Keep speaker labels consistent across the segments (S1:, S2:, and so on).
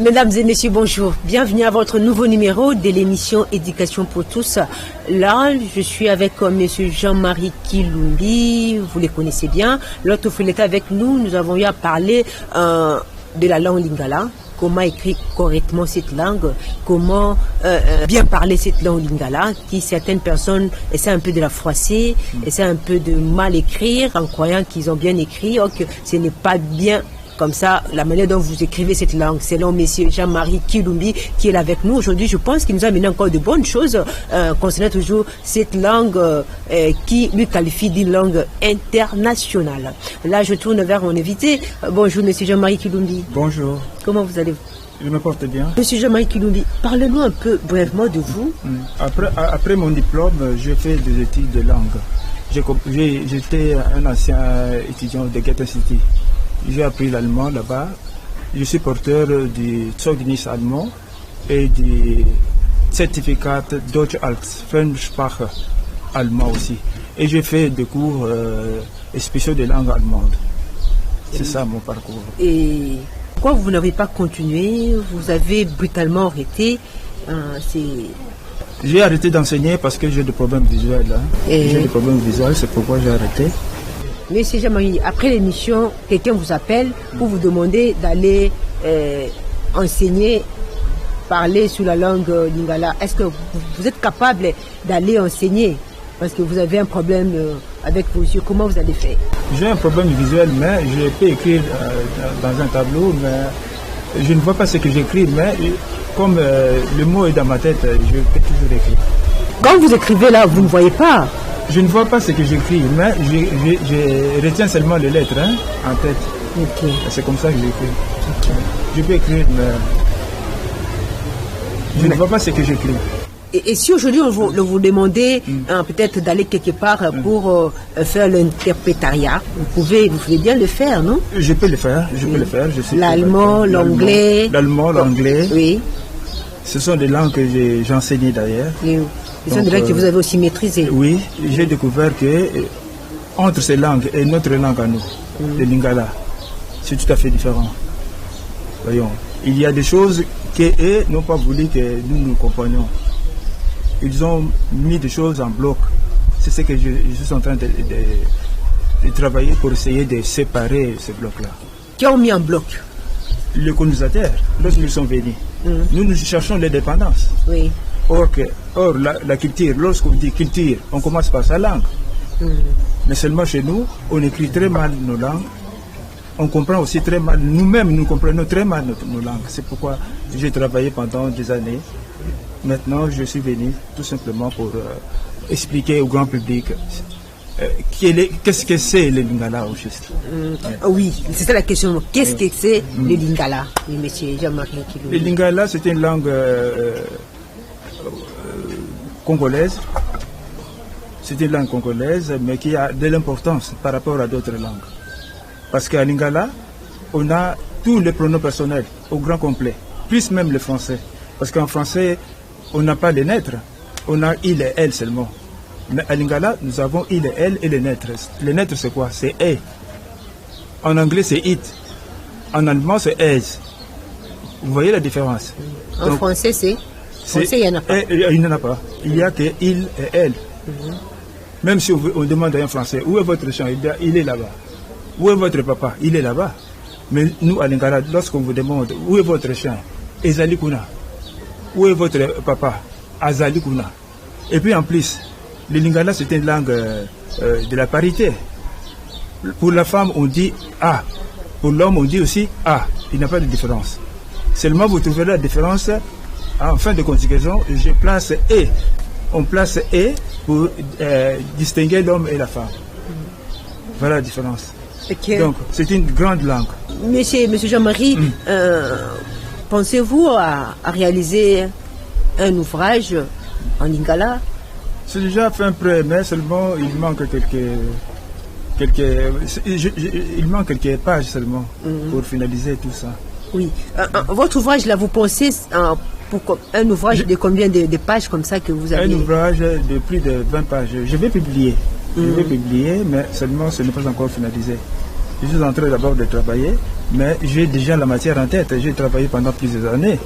S1: Mesdames et messieurs, bonjour. Bienvenue à votre nouveau numéro de l'émission Éducation pour tous. Là, je suis avec monsieur Jean-Marie Kilumbi, vous les connaissez bien. L'autre fois, il était avec nous, nous avons eu à parler de la langue lingala. Comment écrire correctement cette langue, comment bien parler cette langue lingala, qui certaines personnes essaient un peu de la froisser, essaient un peu de mal écrire en croyant qu'ils ont bien écrit, or que ce n'est pas bien comme ça la manière dont vous écrivez cette langue. Selon monsieur Jean-Marie Kilumbi qui est là avec nous aujourd'hui, je pense qu'il nous a amené encore de bonnes choses concernant toujours cette langue qui lui qualifie d'une langue internationale. Là, je tourne vers mon invité. Bonjour monsieur Jean-Marie Kilumbi.
S2: Bonjour.
S1: Comment vous allez?
S2: Je me porte bien.
S1: Monsieur Jean-Marie Kilumbi, parlez-nous un peu brièvement de vous.
S2: Après mon diplôme, j'ai fait des études de langue. J'étais un ancien étudiant de Goethe City. J'ai appris l'allemand là-bas. Je suis porteur du Zeugnis allemand et du certificat Deutsche als Fremdsprache allemand aussi. Et j'ai fait des cours spéciaux de langue allemande. C'est ça mon parcours.
S1: Et pourquoi vous n'avez pas continué? Vous avez brutalement arrêté.
S2: J'ai arrêté d'enseigner parce que j'ai des problèmes visuels. J'ai des problèmes visuels, c'est pourquoi j'ai arrêté.
S1: Monsieur Jean-Marie, après l'émission, quelqu'un vous appelle pour vous demander d'aller enseigner, parler sur la langue lingala. Est-ce que vous êtes capable d'aller enseigner? Parce que vous avez un problème avec vos yeux. Comment vous allez faire?
S2: J'ai un problème visuel, mais je peux écrire dans un tableau, mais je ne vois pas ce que j'écris, mais comme le mot est dans ma tête, je peux toujours écrire.
S1: Quand vous écrivez là, vous ne voyez pas?
S2: Je ne vois pas ce que j'écris, mais je retiens seulement les lettres en tête.
S1: Okay.
S2: C'est comme ça que j'écris. Okay. Je peux écrire, mais je ne vois pas ce que j'écris.
S1: Et si aujourd'hui on vous demandait peut-être d'aller quelque part pour faire l'interprétariat, vous pouvez bien le faire, non?
S2: Je peux le faire,
S1: L'allemand, l'anglais.
S2: L'allemand, l'anglais.
S1: Oui.
S2: Ce sont des langues que j'ai enseignées d'ailleurs.
S1: Oui. Ce sont des langues que vous avez aussi maîtrisées.
S2: Oui, j'ai découvert que entre ces langues et notre langue à nous, le lingala, c'est tout à fait différent. Voyons, il y a des choses qu'eux n'ont pas voulu que nous comprenions. Ils ont mis des choses en bloc. C'est ce que je suis en train de travailler pour essayer de séparer ces blocs-là.
S1: Qui ont mis en bloc?
S2: Les colonisateurs, lorsqu'ils sont venus. Nous cherchons l'indépendance.
S1: Oui.
S2: Or, la culture, lorsqu'on dit culture, on commence par sa langue. Mais seulement chez nous, on écrit très mal nos langues. On comprend aussi très mal, nous-mêmes, nous comprenons très mal nos langues. C'est pourquoi j'ai travaillé pendant des années. Maintenant, je suis venu tout simplement pour expliquer au grand public qu'est-ce que c'est le lingala au juste.
S1: Oui, c'est ça la question. Qu'est-ce que c'est le lingala, monsieur Jean-Marie Kilumbi?
S2: Le lingala, c'est une langue congolaise. C'est une langue congolaise, mais qui a de l'importance par rapport à d'autres langues. Parce qu'à lingala, on a tous les pronoms personnels au grand complet, plus même le français. Parce qu'en français, on n'a pas les lettres, on a il et elle seulement. Mais à lingala, nous avons il et elle et les lettres. Les lettres, c'est quoi? C'est e. En anglais, c'est it. En allemand, c'est es. Vous voyez la différence?
S1: En français, c'est? Français, il n'y en a pas.
S2: Il n'y en a pas. Il n'y a que il et elle. Même si on demande à un Français, où est votre champ? Il est là-bas. Où est votre papa? Il est là-bas. Mais nous, à lingala, lorsqu'on vous demande, où est votre champ? Ezali kuna. Où est votre papa? Azali kuna. Et puis en plus, le lingala, c'est une langue de la parité. Pour la femme, on dit A. Pour l'homme, on dit aussi A. Il n'y a pas de différence. Seulement, vous trouverez la différence en fin de conjugaison. Je place E. On place E pour distinguer l'homme et la femme. Voilà la différence.
S1: Okay.
S2: Donc, c'est une grande langue.
S1: Monsieur Jean-Marie, pensez-vous à réaliser un ouvrage en lingala?
S2: J'ai déjà fait un prêt, mais seulement il manque il manque quelques pages seulement pour finaliser tout ça.
S1: Oui. Votre ouvrage, là, vous pensez pour un ouvrage de combien de pages comme ça que vous avez?
S2: Un ouvrage de plus de 20 pages. Je vais publier. Je vais publier, mais seulement ce n'est pas encore finalisé. Je suis en train d'abord de travailler, Mais j'ai déjà la matière en tête. J'ai travaillé pendant plusieurs années.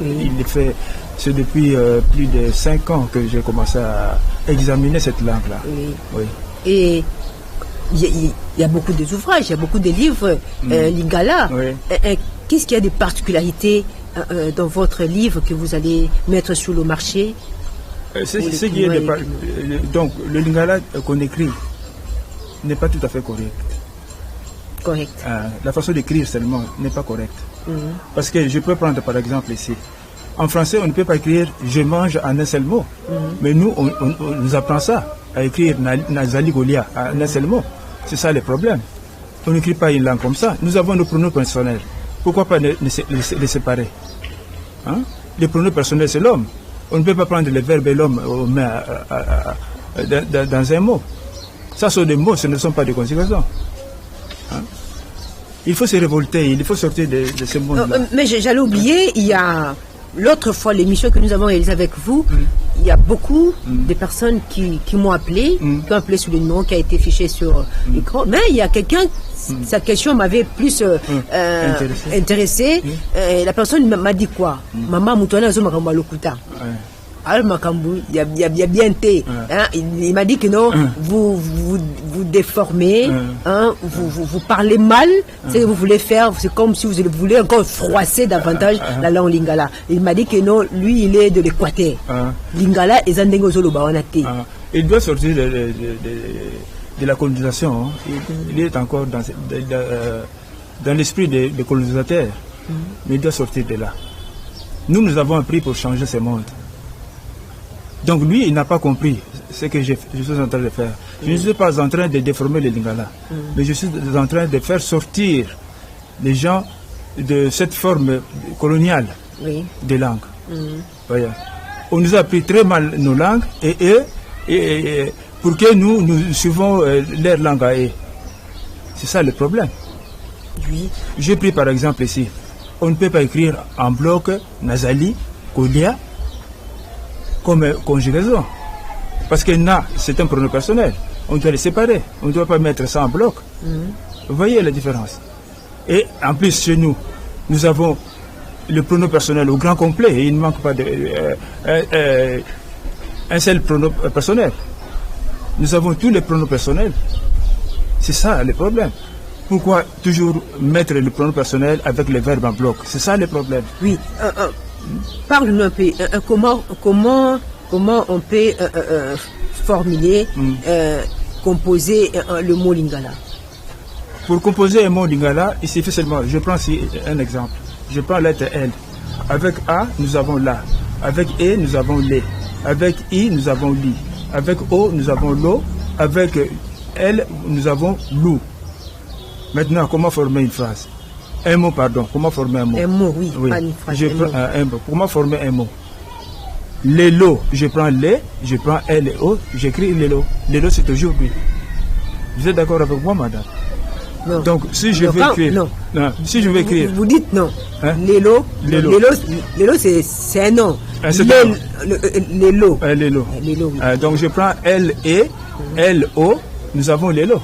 S2: C'est depuis plus de 5 ans que j'ai commencé à examiner cette langue-là.
S1: Oui. Et il y a beaucoup d'ouvrages, il y a beaucoup de livres lingala. Qu'est-ce qu'il y a de particularités dans votre livre que vous allez mettre sur le marché?
S2: Donc, le lingala qu'on écrit n'est pas tout à fait correct. La façon d'écrire seulement n'est pas correcte. Parce que je peux prendre par exemple ici. En français, on ne peut pas écrire « je mange » en un seul mot. Mais nous, on nous apprend ça, à écrire « Nazali Golia » en un seul mot. C'est ça le problème. On n'écrit pas une langue comme ça. Nous avons nos pronoms personnels. Pourquoi pas les séparer? Les pronoms personnels, c'est l'homme. On ne peut pas prendre le verbe et l'homme dans un mot. Ça sont des mots, ce ne sont pas des conjugaisons. Il faut se révolter, il faut sortir de ce monde-là.
S1: Mais j'allais oublier, il y a l'autre fois, l'émission que nous avons réalisée avec vous, il y a beaucoup de personnes qui m'ont appelé, qui ont appelé sur le numéro qui a été fiché sur l'écran. Mais il y a quelqu'un, sa question m'avait plus intéressé. La personne m'a dit quoi? Maman, Moutouana, Zoma Lokuta. Il m'a dit que non, vous déformez, vous parlez mal, c'est que vous voulez faire, c'est comme si vous voulez encore froisser davantage la langue lingala. Il m'a dit que non, lui il est de l'Équateur. Lingala et Zandengo Zolo Bawanate.
S2: Il doit sortir de la colonisation. Il est encore dans l'esprit des colonisateurs, mais il doit sortir de là. Nous avons appris pour changer ce monde. Donc lui, il n'a pas compris ce que je suis en train de faire. Je ne suis pas en train de déformer les lingala, mais je suis en train de faire sortir les gens de cette forme coloniale de langue. Voilà. On nous a appris très mal nos langues et pour que nous suivons leur langue à eux. C'est ça le problème. J'ai pris par exemple ici, on ne peut pas écrire en bloc Nazali, Kolia, comme conjugaison. Parce que na, c'est un pronom personnel. On doit les séparer. On ne doit pas mettre ça en bloc. Vous voyez la différence. Et en plus, chez nous, nous avons le pronom personnel au grand complet. Et il ne manque pas un seul pronom personnel. Nous avons tous les pronoms personnels. C'est ça le problème. Pourquoi toujours mettre le pronom personnel avec le verbe en bloc? C'est ça le problème.
S1: Oui. Parle-nous un peu, comment on peut formuler, composer le mot lingala?
S2: Pour composer un mot lingala, il suffit seulement, je prends ici un exemple. Je prends la lettre L. Avec A, nous avons la. Avec E, nous avons les. Avec I, nous avons li. Avec O, nous avons l'eau. Avec L, nous avons l'ou. Maintenant, comment former une phrase? Un mot, pardon. Comment former un mot?
S1: Un mot, oui. Pas une phrase.
S2: Je prends un mot. Comment former un mot? Les lots, je prends les, je prends L et O, j'écris les lots. Les lots, c'est toujours lui. Vous êtes d'accord avec moi, madame?
S1: Non.
S2: Donc, si je vais écrire...
S1: Non.
S2: Si je vais écrire...
S1: Vous dites non.
S2: Hein?
S1: Les lots, c'est un nom. Les lots.
S2: Les lots.
S1: Les lots, oui.
S2: Donc, je prends L et L, O, nous avons les lots.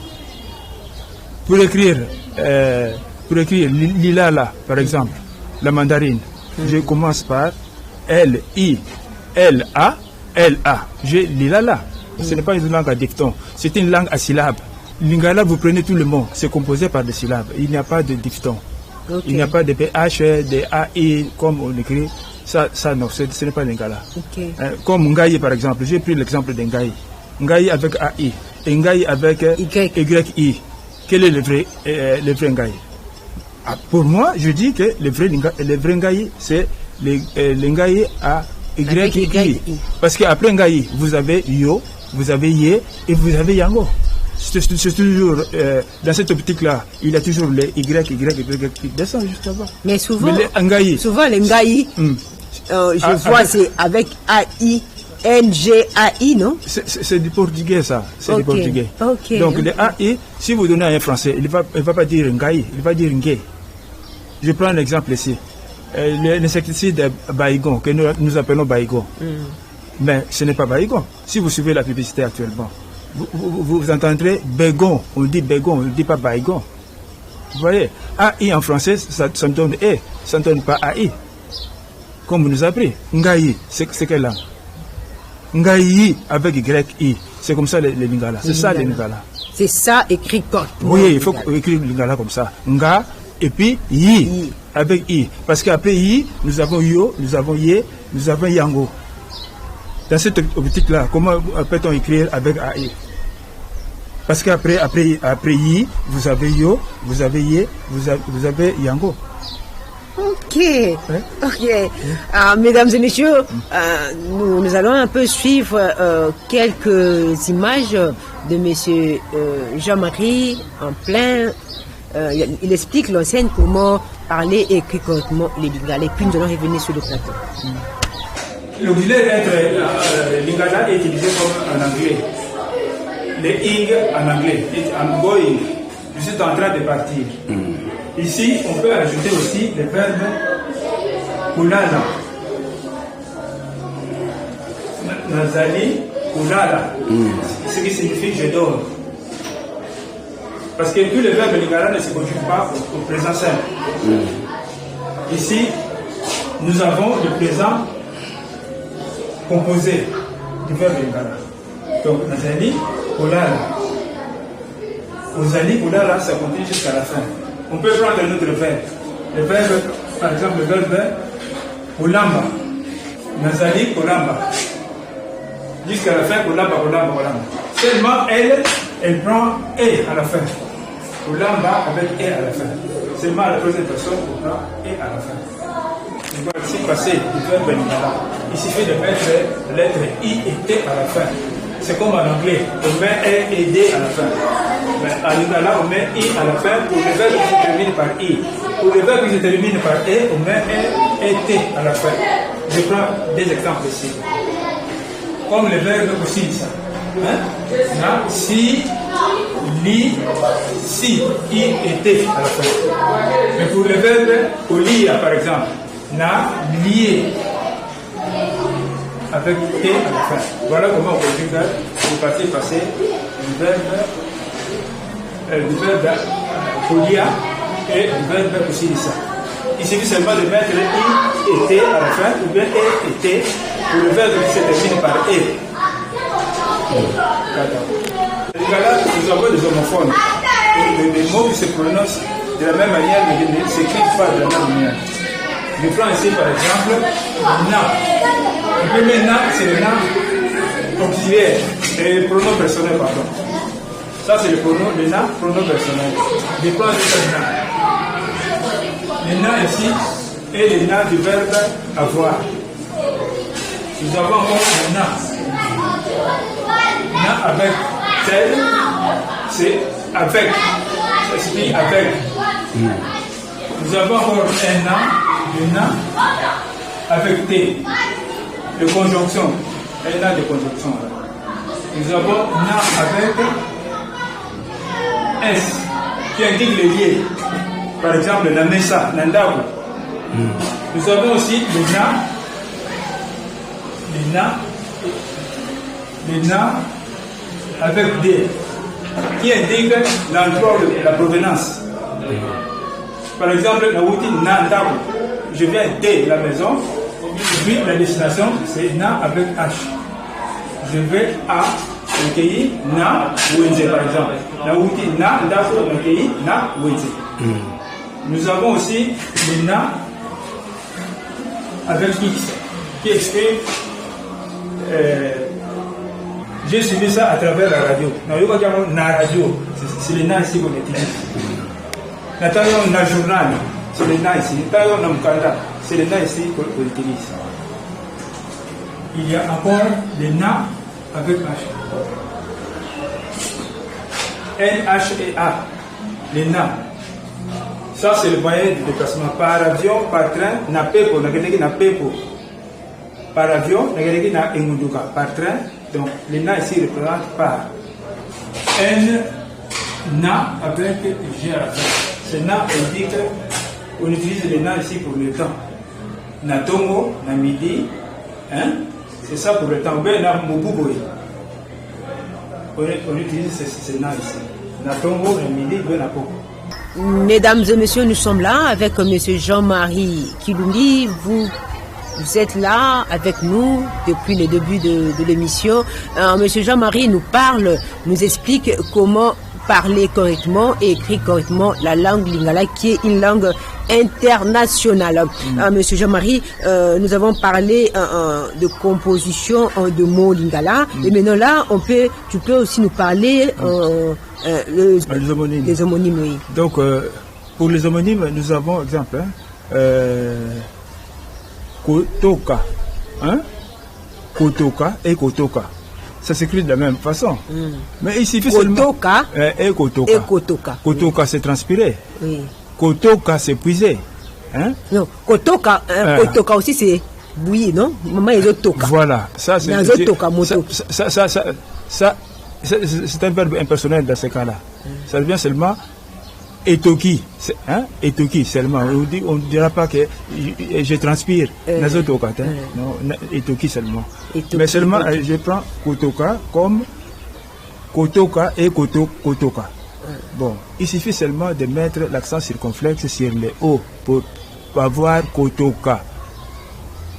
S2: Pour écrire l'ilala, par exemple, la mandarine, je commence par L-I, L-A, L-A. J'ai l'ilala. Ce n'est pas une langue à diphtongue, c'est une langue à syllabes. Lingala, vous prenez tout le mot, c'est composé par des syllabes. Il n'y a pas de diphtongue. Il n'y a pas de PH, de AI, comme on écrit. Ça non, ce n'est pas lingala. Comme Ngaï, par exemple, j'ai pris l'exemple de Ngaï. Ngaï avec AI et Ngaï avec YI. Quel est le vrai Ngaï? Pour moi, je dis que le vrai Ngaï, c'est le Ngaï à YI. Parce qu'après Ngaï, vous avez Yo, vous avez Ye et vous avez Yango. C'est toujours, dans cette optique-là, il y a toujours les Y qui descendent juste là-bas.
S1: Mais souvent,
S2: les
S1: Ngaï, je vois, c'est avec AI. NGAI, non?
S2: C'est du portugais, ça. C'est du portugais.
S1: Okay.
S2: Donc, le AI, si vous donnez à un Français, il ne va pas dire Ngaï, il va dire Ngé. Je prends un exemple ici. L'insecticide Baïgon, que nous appelons Baïgon. Mais ce n'est pas Baïgon. Si vous suivez la publicité actuellement, vous entendrez Bégon. On dit Bégon, on ne dit pas Baïgon. Vous voyez, AI en français, ça donne E, ça ne donne pas AI. Comme vous nous appris, Ngaï, c'est quelle langue? Ngaï avec YI, c'est comme ça les Lingala. C'est ça les Lingala.
S1: C'est ça écrit comme.
S2: Oui, il faut écrire Lingala comme ça. Nga et puis Yi avec I. Parce qu'après I, nous avons Yo, nous avons Ye, nous avons Yango. Dans cette optique-là, comment peut-on écrire avec AI? Parce qu'après I, vous avez Yo, vous avez Ye, vous avez Yango.
S1: Ok, ok. Mesdames et messieurs, nous allons un peu suivre quelques images de monsieur Jean-Marie en plein. Il explique, l'enseigne comment parler et écrire correctement les lingala. Et puis nous allons revenir sur le plateau.
S2: L'auxiliaire être lingala est utilisé comme en anglais. Le ing en anglais, I'm going. Je suis en train de partir. Ici, on peut ajouter aussi le verbe kulala. Nazali kulala. Ce qui signifie je dors. Parce que tous les verbes lingala ne se conjuguent pas au présent simple. Ici, nous avons le présent composé du verbe lingala. Donc, Nazali kulala. Ozali kulala, ça continue jusqu'à la fin. On peut prendre un autre verbe. Le verbe, par exemple, le verbe kulamba. Nazali kulamba. Jusqu'à la fin, kulamba. Seulement, elle prend E à la fin. Kulamba avec E à la fin. Seulement, la troisième personne, on prend E à la fin. On va ici passer du verbe lingala. Il suffit de mettre la lettre I et T à la fin. C'est comme en anglais, on met E et D à la fin. Mais en lingala, on met I à la fin pour les verbes qui se terminent par I. Pour les verbes qui se terminent par E, on met E et T à la fin. Je prends des exemples ici. Comme le verbe aussi, ça. Si, li, si, I et T à la fin. Mais pour le verbe olia, par exemple, na, lié. Avec T à la fin. Voilà comment on conjugue le passé passé du verbe polia et du verbe osilissa. Il suffit seulement de mettre I et T à la fin, ou bien E et T pour le verbe qui se termine par E. Là, nous avons des homophones. Les mots qui se prononcent de la même manière, mais ne s'écrivent pas de la même manière. Je prends ici par exemple na. Le premier na, c'est le na auxiliaire, et le pronom personnel, pardon. Ça, c'est le pronom, le na, pronom personnel. Je prends le na. Le na ici est le na du verbe avoir. Nous avons encore le na. Na avec tel, c'est avec. Ça signifie avec. Nous avons encore un na. Le na avec T, de conjonction, un na de conjonction. Nous avons na avec S, qui indique le lié. Par exemple, la mesa, nandabu. Nous avons aussi le na avec D, qui indique l'endroit de la provenance. Par exemple, la outil nandabu. Je viens de la maison, puis la destination c'est na avec H. Je vais à Nkei na Wenze par exemple. La outil na ndako Nkei na Wenze. Nous avons aussi le na avec X qui exprime. J'ai suivi ça à travers la radio. Na radio, c'est le na ici qu'on utilise. Nathalie, na journal. C'est le na ici. C'est le na ici qu'on utilise. Il y a encore le na avec H. N, H et A. Le na. Ça, c'est le moyen de déplacement. Par avion, par train, na pepo, na pepo. Par avion, na emunduka. Par train, donc le na ici représente par. N, na avec G à la fin. Ce na indique. On utilise le na ici pour le temps. Na tongo, na midi, hein? C'est ça pour le temps. Ben na mobuboy. On utilise ce na ici. Na tongo, na midi, ben na poko.
S1: Mesdames et messieurs, nous sommes là avec M. Jean-Marie Kilumbi. Vous êtes là avec nous depuis le début de l'émission. M. Jean-Marie nous explique comment parler correctement et écrire correctement la langue lingala, qui est une langue internationale. Monsieur Jean-Marie, nous avons parlé de composition de mots lingala, et maintenant là, tu peux aussi nous parler les homonymes. Oui.
S2: Donc, pour les homonymes, nous avons, exemple, Kotoka, Kotoka et Kotoka. Ça s'écrit de la même façon. Mais il suffit seulement... Et Kotoka. Kotoka, c'est transpirer.
S1: Oui.
S2: Kotoka, c'est puiser.
S1: Non, Kotoka aussi, c'est bouillir, non? Maman, il y a Toka.
S2: Voilà. Ça, c'est un verbe impersonnel dans ce cas-là. Ça devient seulement Etoki. Etoki seulement. On ne dira pas que je transpire. Non, Etoki seulement. Mais seulement, je prends Kotoka comme Kotoka et Kotoka. Bon, il suffit seulement de mettre l'accent circonflexe sur les O pour avoir Kotoka.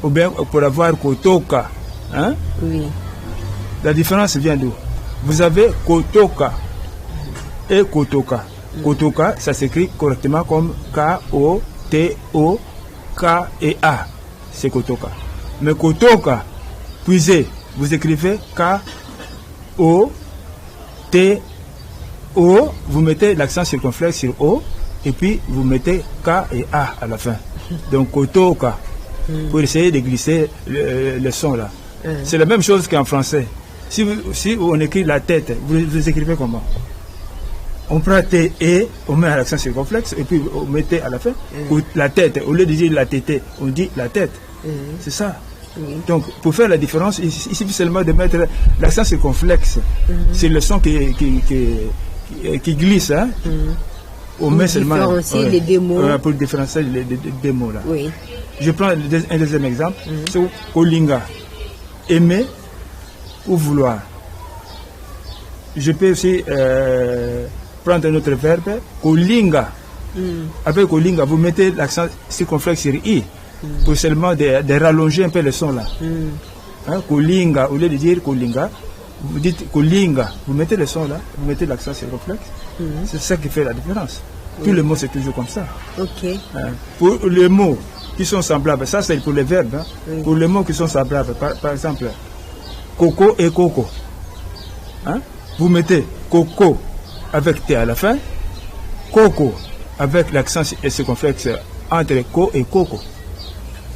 S2: Ou bien pour avoir Kotoka.
S1: Oui.
S2: La différence vient d'où? Vous avez Kotoka et Kotoka. Kotoka, ça s'écrit correctement comme K-O-T-O-K-E-A. C'est Kotoka. Mais Kotoka, puisez, vous écrivez K-O-T-O, vous mettez l'accent circonflexe sur O, et puis vous mettez K et A à la fin. Donc Kotoka, pour essayer de glisser le son là. C'est la même chose qu'en français. Si on écrit la tête, vous écrivez comment? On prend T et on met l'accent circonflexe et puis on met T à la fin. La tête, au lieu de dire la tête, on dit la tête. C'est ça. Donc pour faire la différence, il suffit seulement de mettre l'accent circonflexe. C'est le son qui glisse. On met seulement
S1: les deux mots.
S2: Pour différencier les deux mots là.
S1: Oui.
S2: Je prends un deuxième exemple. C'est Kolinga. Aimer ou vouloir. Je peux aussi prendre un autre verbe, Kolinga. Avec Kolinga, vous mettez l'accent circonflexe sur I pour seulement de rallonger un peu le son là. Kolinga, au lieu de dire Kolinga, vous dites Kolinga, vous mettez le son là, vous mettez l'accent circonflexe. C'est ça qui fait la différence. Tous les mots, c'est toujours comme ça. Pour les mots qui sont semblables, ça c'est pour les verbes. Pour les mots qui sont semblables, par exemple, Coco et Coco. Vous mettez Coco avec T à la fin, Coco avec l'accent circonflexe entre Co et Coco.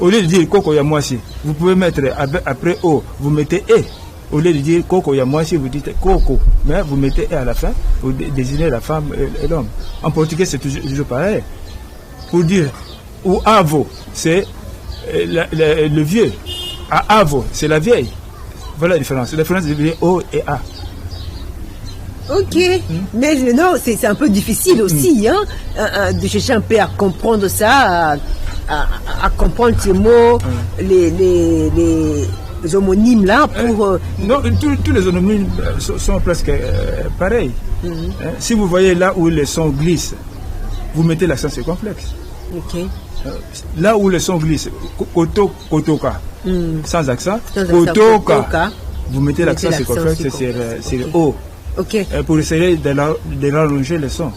S2: Au lieu de dire Coco Yamoisi, vous pouvez mettre après O, vous mettez E. Au lieu de dire Coco Yamoisi, vous dites Coco, mais vous mettez E à la fin pour désigner la femme et l'homme. En portugais, c'est toujours pareil. Pour dire ou Avo, c'est le vieux. À Avo, c'est la vieille. Voilà la différence. La différence de O et A.
S1: Ok, mais non, c'est un peu difficile aussi de chercher un peu à comprendre ça, à comprendre ces mots, les homonymes là pour...
S2: Non, tous les homonymes sont presque pareils. Si vous voyez là où le son glisse, vous mettez l'accent circonflexe. Là où le son glisse, Kotoka, sans accent, Kotoka, vous mettez l'accent circonflexe sur O. Pour essayer de rallonger le son.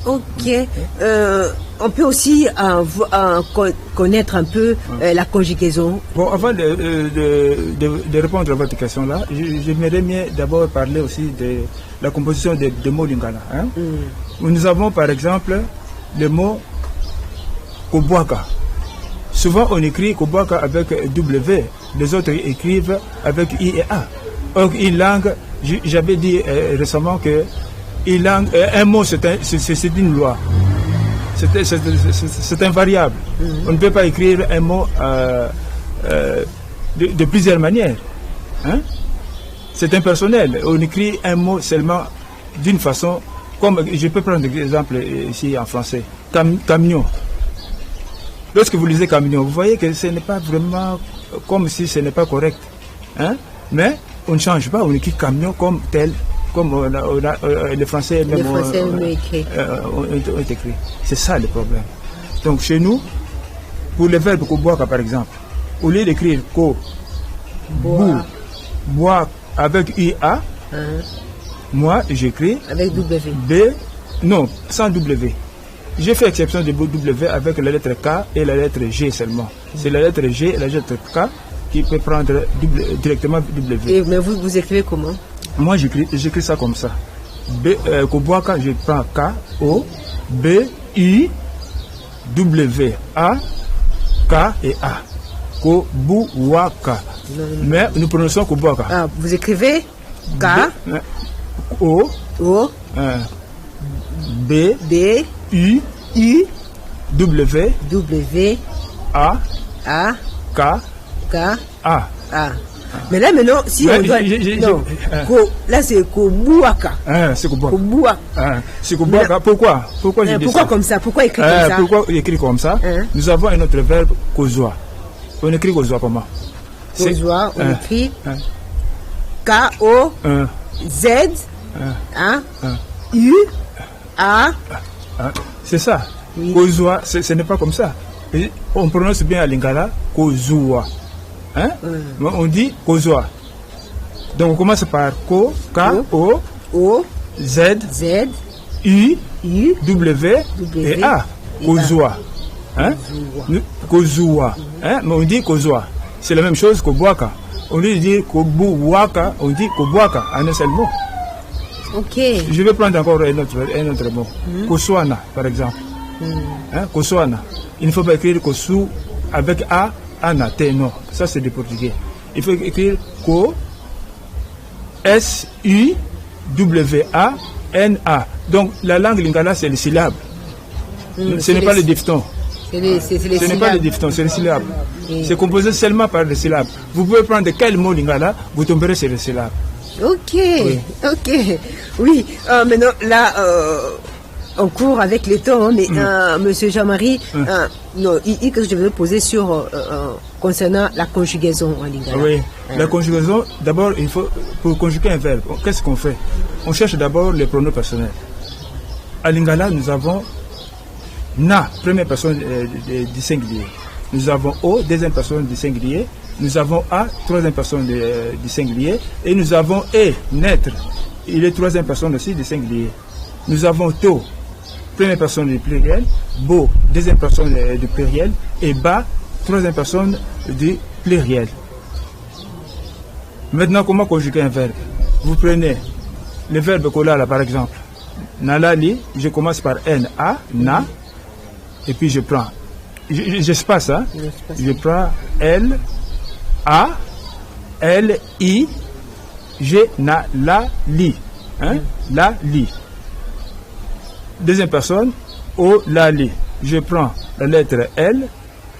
S1: On peut aussi connaître un peu la conjugaison.
S2: Bon, avant de répondre à votre question là, j'aimerais bien d'abord parler aussi de la composition des mots lingala. Nous avons par exemple le mot Kobwaka. Souvent on écrit Kobwaka avec W, les autres écrivent avec I et A. Or, une langue, j'avais dit récemment que un mot c'est une loi. C'est invariable. On ne peut pas écrire un mot de plusieurs manières. C'est impersonnel. On écrit un mot seulement d'une façon, comme je peux prendre l'exemple ici en français. Camion. Lorsque vous lisez camion, vous voyez que ce n'est pas vraiment comme si ce n'est pas correct. Mais on ne change pas, on écrit camion comme tel comme les Français même
S1: ont écrit.
S2: Ont écrit. C'est ça le problème. Donc chez nous, pour le verbe koboaka par exemple, au lieu d'écrire ko, bois avec IA, moi j'écris
S1: avec W.
S2: B, non, sans W. J'ai fait exception de W avec la lettre K et la lettre G seulement. C'est la lettre G et la lettre K qui peut prendre directement W.
S1: Mais vous écrivez comment?
S2: Moi j'écris ça comme ça. Koboaka, je prends K, O, B, I, W, A, K et A. Kobuwaka. Mais nous prononçons Kobuwaka.
S1: Ah, vous écrivez K,
S2: O, B, U, W, A, K, A.
S1: Mais là maintenant, si on doit... là c'est Kobuwaka.
S2: C'est Kobuwaka. C'est Kobuwaka. Pourquoi je dis
S1: pourquoi
S2: ça?
S1: Comme ça? Pourquoi écrire comme ça?
S2: Pourquoi écrire comme ça? Nous avons un autre verbe, kozwa. On écrit kozwa comment?
S1: Kozwa, on écrit K-O-Z U-A.
S2: C'est ça.
S1: Oui.
S2: Kozwa, ce n'est pas comme ça. On prononce bien à lingala kozwa. On dit kozwa. Donc on commence par Ko, K-O, Z, U, W et A. Kozwa. Kozwa. Mais on dit kozwa. C'est la même chose kobuaka. On lui dit kobuwaka, on dit kobuaka en un seul mot.
S1: Ok.
S2: Je vais prendre encore un autre mot. Koswana, par exemple. Koswana. Il ne faut pas écrire kosu avec A, Ana, T, non. Ça, c'est du portugais. Il faut écrire Ko, S-U-W-A-N-A. Donc, la langue lingala, c'est les syllabes. Ce n'est pas le diphton. Ce n'est pas le diphton, c'est les syllabes. C'est composé seulement par les syllabes. Vous pouvez prendre quel mot lingala, vous tomberez sur les syllabes.
S1: Ok, ok. Oui, maintenant, là, on court avec les temps, mais Monsieur Jean-Marie, qu'est-ce que je veux poser sur concernant la conjugaison en lingala?
S2: Oui, la conjugaison, d'abord, il faut, pour conjuguer un verbe, qu'est-ce qu'on fait? On cherche d'abord les pronoms personnels. À lingala, nous avons na, première personne du singulier. Nous avons o, deuxième personne du singulier. Nous avons a, troisième personne du singulier. Et nous avons e, naître. Il est troisième personne aussi du singulier. Nous avons to, première personne du pluriel. Bo, deuxième personne du pluriel. Et ba, troisième personne du pluriel. Maintenant, comment conjuguer un verbe? Vous prenez le verbe kolala par exemple. Nalali, je commence par N-A, na. Et puis je prends, j'espace, je prends L, A, L, I, G, na, la, li. La, li. Deuxième personne, O, la, li. Je prends la lettre L,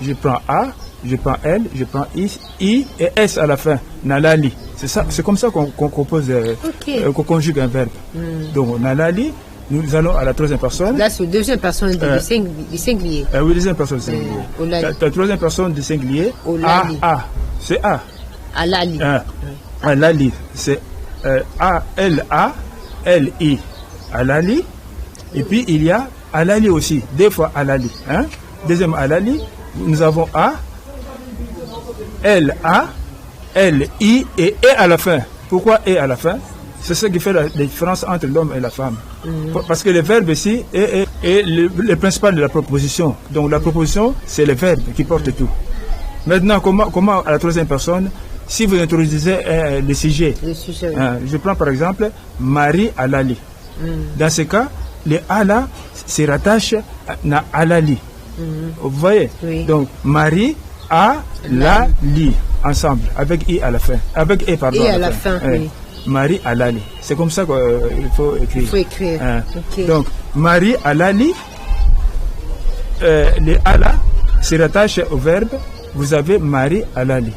S2: je prends A, je prends L, je prends I et S à la fin. Na, la, li. C'est ça, c'est comme ça qu'on compose, qu'on conjugue un verbe. Donc, na, la, li. Nous allons à la troisième personne.
S1: Là, c'est la deuxième personne du singulier.
S2: Oui, deuxième personne du singulier. La troisième personne du singulier. A. C'est A.
S1: Alali.
S2: Alali. C'est A, L, A, L, I. Alali. Et puis, il y a Alali aussi. Deux fois Alali. Deuxième Alali. Nous avons A, L, A, L, I et E à la fin. Pourquoi E à la fin? C'est ce qui fait la différence entre l'homme et la femme. Parce que le verbe ici est le principal de la proposition. Donc la proposition, c'est le verbe qui porte tout. Maintenant, comment à la troisième personne, si vous introduisez le sujet, je prends par exemple Marie Alali. Dans ce cas, le Ala se rattache à Alali. Vous voyez? Donc Marie Alali, ensemble, avec I à la fin. Avec E, pardon.
S1: Et à la fin, oui.
S2: Marie Alali. C'est comme ça qu'il faut écrire.
S1: Il faut écrire. Okay.
S2: Donc, Marie Alali, le Ala se rattache au verbe. Vous avez Marie Alali.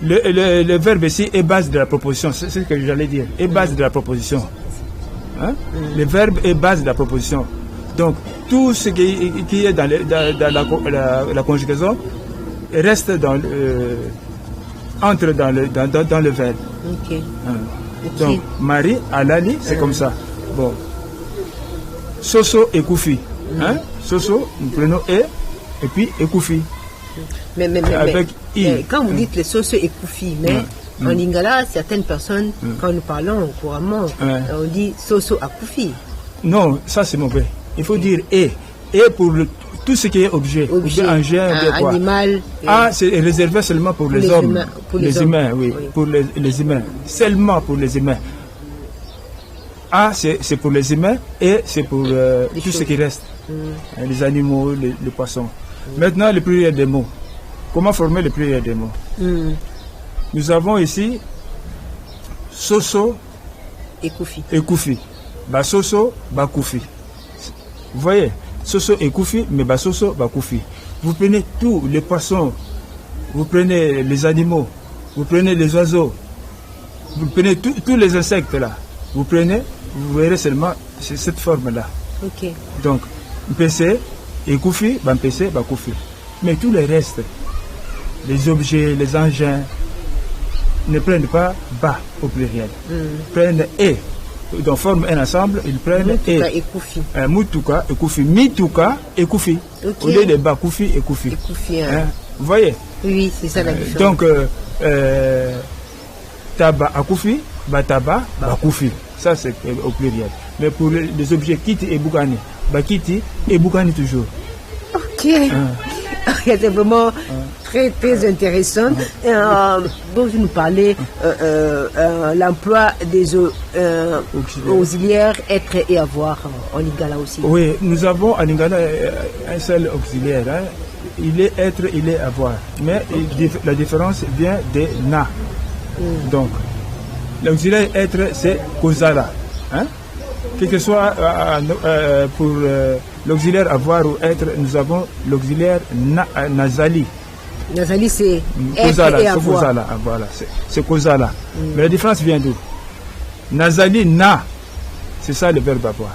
S2: Le verbe ici est base de la proposition. C'est ce que j'allais dire. Est base de la proposition. Le verbe est base de la proposition. Donc, tout ce qui est dans la conjugaison reste entre dans le verbe.
S1: Okay. Okay.
S2: Donc, Marie, Alali, c'est comme ça. Bon. Soso et Koufi. Hein? Soso, nous prenons et puis Ekoufi.
S1: Mais quand vous dites les Soso et Koufi, mais en lingala, certaines personnes, quand nous parlons couramment, on dit Soso à Koufi.
S2: Non, ça c'est mauvais. Il faut dire et pour tout ce qui est objet un
S1: animal.
S2: C'est réservé seulement pour les hommes. Les humains, oui. Pour les humains. Seulement pour les humains. A, c'est pour les humains et c'est pour tout ce qui reste. Les animaux, les poissons. Maintenant, le pluriel des mots. Comment former le pluriel des mots? Nous avons ici Soso
S1: et Koufi.
S2: Basoso, Bakoufi. Vous voyez, Soso et Koufi, mais Basoso, Bakoufi. Vous prenez tous les poissons, vous prenez les animaux, vous prenez les oiseaux, vous prenez tous les insectes là. Vous prenez, vous verrez seulement cette forme-là.
S1: Ok.
S2: Donc, PC et Koufi, PC, Bakoufi. Mais tous les restes, les objets, les engins, ne prennent pas bas au pluriel. Prennent et. Donc, forment un ensemble, ils prennent
S1: Mutuka et Koufi.
S2: Mutuka et Koufi. Mituka et Koufi.
S1: Okay.
S2: Au lieu de Bakoufi et Koufi. Vous voyez?
S1: Oui, c'est ça la différence.
S2: Donc, Taba à Koufi, Bataba, Bakoufi. Ça, c'est au pluriel. Mais pour les objets Kiti et Boukani, Bakiti et Boukani toujours.
S1: Ok. C'est vraiment très, très intéressant. Donc, vous nous parlez l'emploi des auxiliaires, être et avoir en lingala aussi.
S2: Oui, nous avons en lingala un seul auxiliaire. Hein. Il est être, il est avoir. Mais la différence vient des na. Donc, l'auxiliaire être, c'est Kozala. Hein? Quel que soit pour l'auxiliaire avoir ou être, nous avons l'auxiliaire Nazali.
S1: Nazali, c'est
S2: Kozala,
S1: être et avoir.
S2: Kozala, voilà, c'est Kozala. Mais la différence vient d'où? Nazali, na, c'est ça le verbe avoir.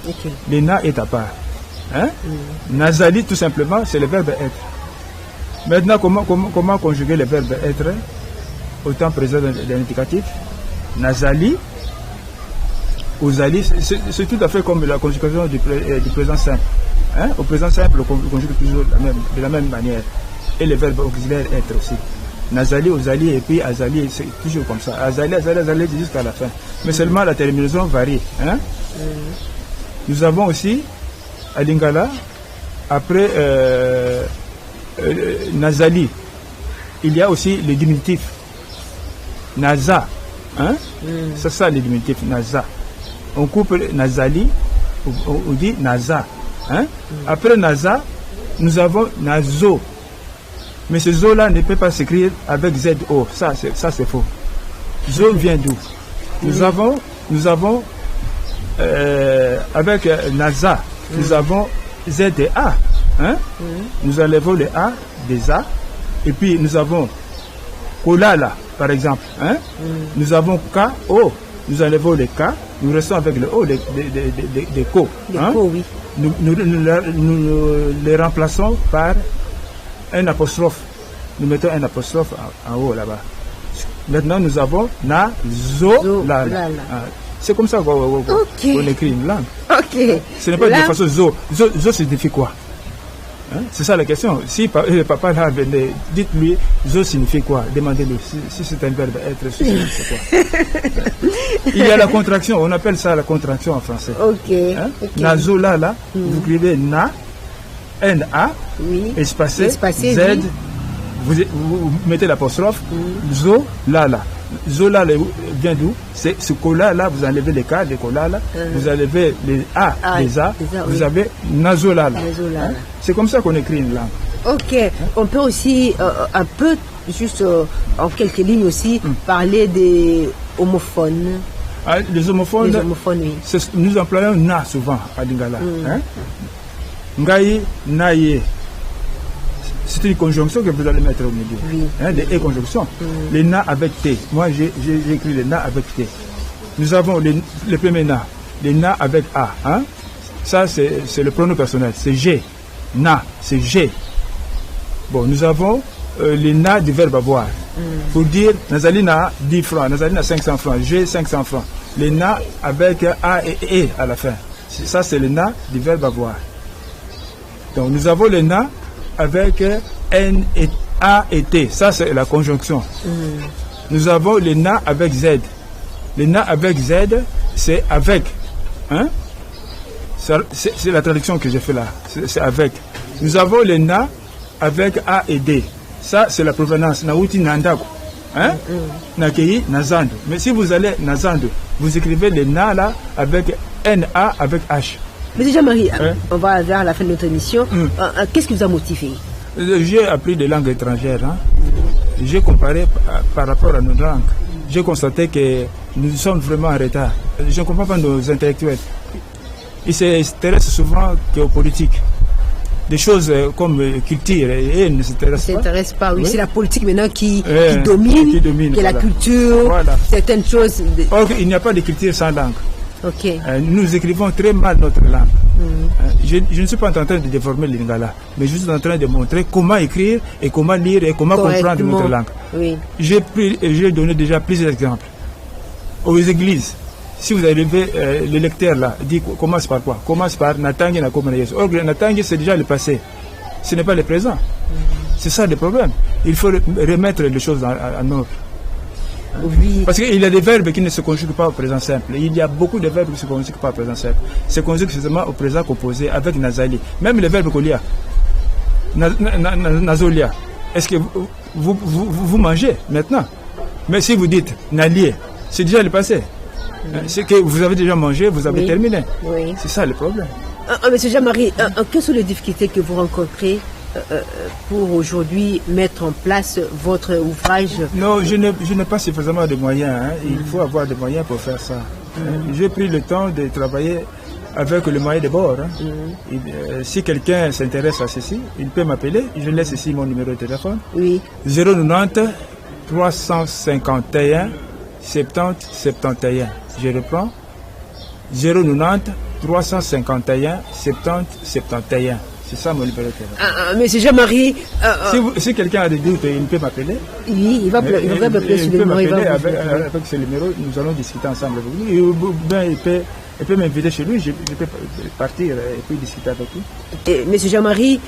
S1: Okay.
S2: Le na est à part. Hein? Nazali, tout simplement, c'est le verbe être. Maintenant, comment conjuguer le verbe être au temps présent de l'indicatif? Nazali, Ozali, c'est tout à fait comme la conjugation du présent simple. Hein? Au présent simple, on conjugue toujours de la même manière. Et le verbe auxiliaire être aussi. Nazali, Ozali et puis Azali, c'est toujours comme ça. Azali jusqu'à la fin. Mais seulement la terminaison varie. Hein? Nous avons aussi, à Lingala, après Nazali, il y a aussi le diminutif. Naza. Hein? C'est ça le diminutif, Naza. On coupe Nazali, on dit Naza. Hein? Après Naza, nous avons Nazo. Mais ce zo-là ne peut pas s'écrire avec Z-O. Ça c'est faux. Zo vient d'où? Nous avons avec Naza, nous avons Z et A. Hein? Nous enlevons le A des A. Et puis nous avons Kolala, par exemple. Hein? Nous avons K, O. Nous enlevons le K. Nous restons avec le O des Ko.
S1: Hein? Ko, oui.
S2: Nous les remplaçons par un apostrophe. Nous mettons un apostrophe en haut là-bas. Maintenant, nous avons na, zo, la. C'est comme ça qu'on écrit une langue.
S1: Ok.
S2: Ce n'est pas de façon zo. Zo signifie quoi? Hein? C'est ça la question. Si le papa là venait, dites-lui, zo signifie quoi? Demandez-lui si c'est un verbe être, si c'est quoi. Il y a la contraction, on appelle ça la contraction en français.
S1: Ok.
S2: Hein? Na, zo, la, vous écrivez na, N-A,
S1: oui.
S2: espacé, Z,
S1: oui.
S2: Vous mettez l'apostrophe, zo, la. Zo, la vient d'où? C'est ce cola là, vous enlevez les K, les cola là, vous enlevez les A, les A, vous avez nazola là. Hein? C'est comme ça qu'on écrit une langue.
S1: Ok, on peut aussi un peu, juste en quelques lignes aussi, parler des homophones.
S2: Ah, les homophones,
S1: oui.
S2: Nous employons na souvent à Lingala. Hein? Ngai, naye. C'est une conjonction que vous allez mettre au milieu.
S1: Oui.
S2: Hein, des et-conjonctions. Les na avec T. Moi, j'ai écrit les na avec T. Nous avons le premier na. Les na avec A. Hein? Ça, c'est le pronom personnel. C'est G. Na, c'est G. Bon, nous avons le na du verbe avoir. Pour dire, Nazali na 10 francs, Nazali na 500 francs, j'ai 500 francs. Le na avec a et e à la fin. Ça, c'est le na du verbe avoir. Donc, nous avons le na avec n et a et t. Ça, c'est la conjonction. Nous avons le na avec z. Le na avec z, c'est avec. Hein? C'est la traduction que j'ai fait là. C'est avec. Nous avons le na avec a et d. Ça, c'est la provenance. Nauti nandako. Hein? Nakei nazando. Mais si vous allez nazando, vous écrivez le na là avec na avec h.
S1: Monsieur Jean-Marie, on va vers la fin de notre émission. Qu'est-ce qui vous a motivé?
S2: J'ai appris des langues étrangères. Hein? J'ai comparé par rapport à nos langues. J'ai constaté que nous sommes vraiment en retard. Je ne comprends pas nos intellectuels. Ils s'intéressent souvent qu'aux politiques. Des choses comme culture, et ne s'intéressent
S1: pas. Oui. C'est la politique maintenant qui domine, qui est la culture, voilà. Certaines choses.
S2: Or, il n'y a pas de culture sans langue.
S1: Okay.
S2: Nous écrivons très mal notre langue. Je ne suis pas en train de déformer le lingala, mais je suis en train de montrer comment écrire et comment lire et comment comprendre notre langue.
S1: Oui.
S2: J'ai donné déjà plusieurs exemples. Aux églises, si vous avez le lecteur là, dit commence par quoi? Commence par Natangi na Komenayesu. Or, Natangi, c'est déjà le passé. Ce n'est pas le présent. C'est ça le problème. Il faut remettre les choses en ordre.
S1: Oui.
S2: Parce qu'il y a des verbes qui ne se conjuguent pas au présent simple. Il y a beaucoup de verbes qui ne se conjuguent pas au présent simple. Se conjuguent seulement au présent composé avec Nazali. Même le verbe Kolia, Nazolia. Est-ce que vous mangez maintenant? Mais si vous dites Nalié, c'est déjà le passé. C'est que vous avez déjà mangé, vous avez terminé.
S1: Oui.
S2: C'est ça le problème.
S1: Monsieur Jean-Marie, quelles sont les difficultés que vous rencontrez pour aujourd'hui mettre en place votre ouvrage?
S2: Non, je n'ai pas suffisamment de moyens. Hein. Il faut avoir des moyens pour faire ça. J'ai pris le temps de travailler avec le moyen de bord. Hein. Si quelqu'un s'intéresse à ceci, il peut m'appeler. Je laisse ici mon numéro de téléphone.
S1: Oui.
S2: 090 351 70 71. Je reprends. 090 351 70 71. C'est ça mon numéro de téléphone.
S1: Monsieur Jean-Marie...
S2: si quelqu'un a des doutes, il peut m'appeler.
S1: Oui, il va m'appeler sur le numéro.
S2: Avec ce numéro, nous allons discuter ensemble avec lui. Il peut m'inviter chez lui, je peux partir et puis discuter avec lui.
S1: Monsieur Jean-Marie,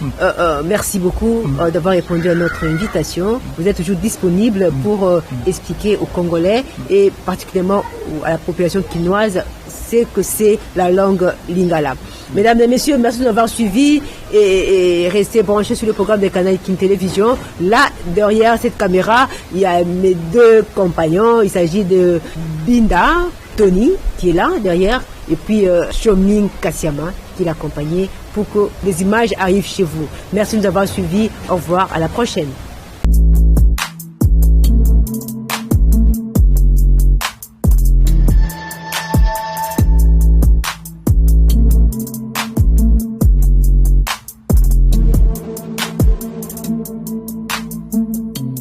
S1: merci beaucoup d'avoir répondu à notre invitation. Vous êtes toujours disponible pour expliquer aux Congolais et particulièrement à la population quinoise ce que c'est la langue lingala. Mesdames et messieurs, merci de nous avoir suivis et restez branchés sur le programme de Canal King Télévision. Là, derrière cette caméra, il y a mes deux compagnons. Il s'agit de Binda, Tony, qui est là derrière, et puis Chomning Kassiama, qui l'accompagne pour que les images arrivent chez vous. Merci de nous avoir suivis. Au revoir, à la prochaine.